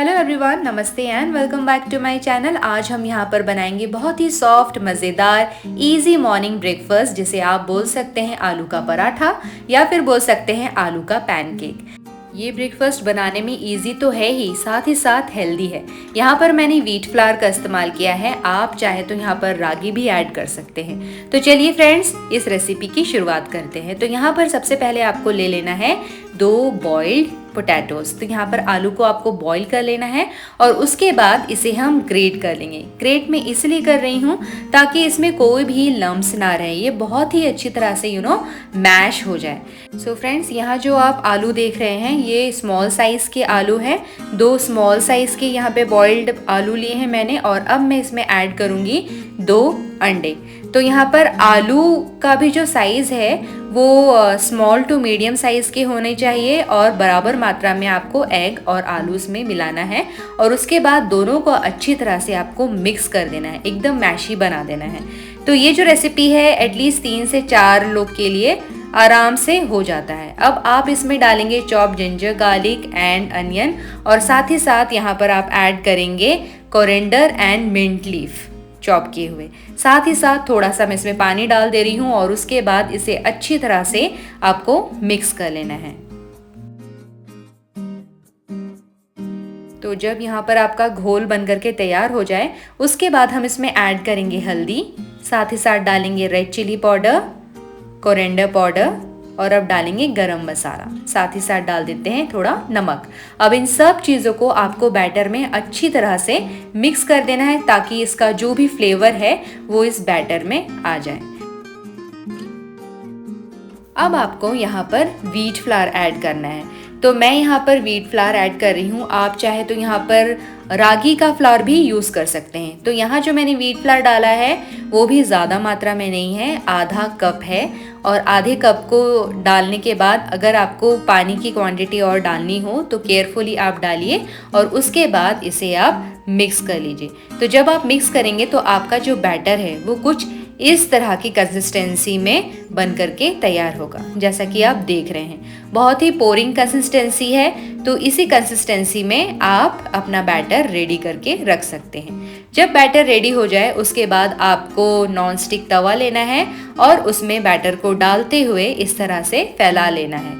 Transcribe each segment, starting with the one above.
Hello everyone, नमस्ते and welcome back to my channel. आज हम यहाँ पर बनाएंगे बहुत ही सॉफ्ट, मज़ेदार, इजी मॉर्निंग ब्रेकफास्ट, जिसे आप बोल सकते हैं आलू का पराठा या फिर बोल सकते हैं आलू का पैनकेक। ये ब्रेकफास्ट बनाने में इजी तो है ही साथ हेल्दी है। यहाँ पर मैंने व्हीट फ्लावर का इस्तेमाल किया है, आप चाहे तो यहाँ पर रागी भी ऐड कर सकते हैं। तो चलिए फ्रेंड्स, इस रेसिपी की शुरुआत करते हैं। तो यहाँ पर सबसे पहले आपको ले लेना है 2 बॉइल्ड पोटैटोज। तो यहाँ पर आलू को आपको बॉईल कर लेना है और उसके बाद इसे हम ग्रेट कर लेंगे। ग्रेट में इसलिए कर रही हूँ ताकि इसमें कोई भी लम्स ना रहे, ये बहुत ही अच्छी तरह से मैश हो जाए। सो फ्रेंड्स, यहाँ जो आप आलू देख रहे हैं ये स्मॉल साइज़ के आलू हैं। 2 स्मॉल साइज़ के यहाँ पे बॉइल्ड आलू लिए हैं मैंने, और अब मैं इसमें ऐड करूँगी 2 अंडे। तो यहाँ पर आलू का भी जो साइज़ है वो स्मॉल टू मीडियम साइज़ के होने चाहिए और बराबर मात्रा में आपको एग और आलू इसमें मिलाना है और उसके बाद दोनों को अच्छी तरह से आपको मिक्स कर देना है, एकदम मैशी बना देना है। तो ये जो रेसिपी है एटलीस्ट 3 से 4 लोग के लिए आराम से हो जाता है। अब आप इसमें डालेंगे chop ginger, garlic and onion, और साथ ही साथ यहाँ पर आप ऐड करेंगे coriander and mint leaf chop किए हुए। साथ ही साथ थोड़ा सा मैं इसमें पानी डाल दे रही हूँ और उसके बाद इसे अच्छी तरह से आपको मिक्स कर लेना है। तो जब यहाँ पर आपका घोल बन करके तैयार हो जाए उसके बाद हम इसमें ऐड करेंगे हल्दी, साथ ही साथ डालेंगे red chilli powder, coriander powder और अब डालेंगे गरम मसाला, साथ ही साथ डाल देते हैं थोड़ा नमक। अब इन सब चीज़ों को आपको बैटर में अच्छी तरह से मिक्स कर देना है ताकि इसका जो भी फ्लेवर है वो इस बैटर में आ जाए। अब आपको यहाँ पर व्हीट फ्लावर ऐड करना है। तो मैं यहाँ पर व्हीट फ्लावर ऐड कर रही हूँ, आप चाहे तो यहाँ पर रागी का फ्लावर भी यूज़ कर सकते हैं। तो यहाँ जो मैंने व्हीट फ्लावर डाला है वो भी ज़्यादा मात्रा में नहीं है, आधा कप है। और आधे कप को डालने के बाद अगर आपको पानी की क्वांटिटी और डालनी हो तो केयरफुली आप डालिए और उसके बाद इसे आप मिक्स कर लीजिए। तो जब आप मिक्स करेंगे तो आपका जो बैटर है वो कुछ इस तरह की कंसिस्टेंसी में बन करके तैयार होगा, जैसा कि आप देख रहे हैं। बहुत ही पोरिंग कंसिस्टेंसी है, तो इसी कंसिस्टेंसी में आप अपना बैटर रेडी करके रख सकते हैं। जब बैटर रेडी हो जाए उसके बाद आपको नॉन स्टिक तवा लेना है और उसमें बैटर को डालते हुए इस तरह से फैला लेना है।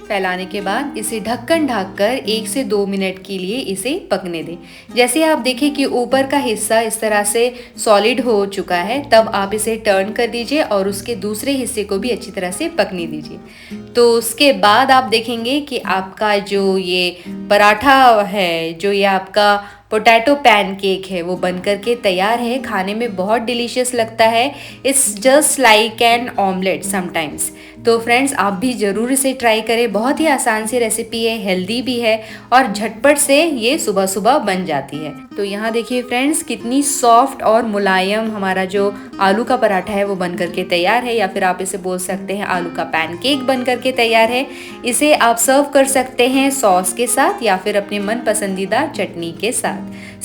फैलाने के बाद इसे ढक्कन ढककर 1 से 2 मिनट के लिए इसे पकने दें। जैसे आप देखें कि ऊपर का हिस्सा इस तरह से सॉलिड हो चुका है, तब आप इसे टर्न कर दीजिए और उसके दूसरे हिस्से को भी अच्छी तरह से पकने दीजिए। तो उसके बाद आप देखेंगे कि आपका जो ये पराठा है, जो ये आपका पोटैटो पैनकेक है, वो बन करके तैयार है। खाने में बहुत डिलीशियस लगता है। It's just like an omelette sometimes. तो फ्रेंड्स, आप भी ज़रूर इसे ट्राई करें। बहुत ही आसान सी रेसिपी है, हेल्दी भी है और झटपट से ये सुबह सुबह बन जाती है। तो यहाँ देखिए फ्रेंड्स, कितनी सॉफ्ट और मुलायम हमारा जो आलू का पराठा है वो बन करके तैयार है, या फिर आप इसे बोल सकते हैं आलू का पैनकेक बन करके तैयार है। इसे आप सर्व कर सकते हैं सॉस के साथ या फिर अपने मन पसंदीदा चटनी के साथ।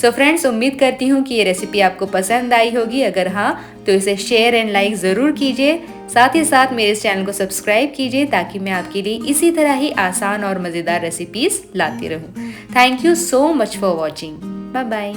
सो फ्रेंड्स, उम्मीद करती हूँ कि ये रेसिपी आपको पसंद आई होगी। अगर हाँ तो इसे शेयर एंड लाइक ज़रूर कीजिए। साथ ही साथ मेरे इस चैनल को सब्सक्राइब कीजिए ताकि मैं आपके लिए इसी तरह ही आसान और मज़ेदार रेसिपीज़ लाती रहूँ। Thank you so much for watching. Bye bye.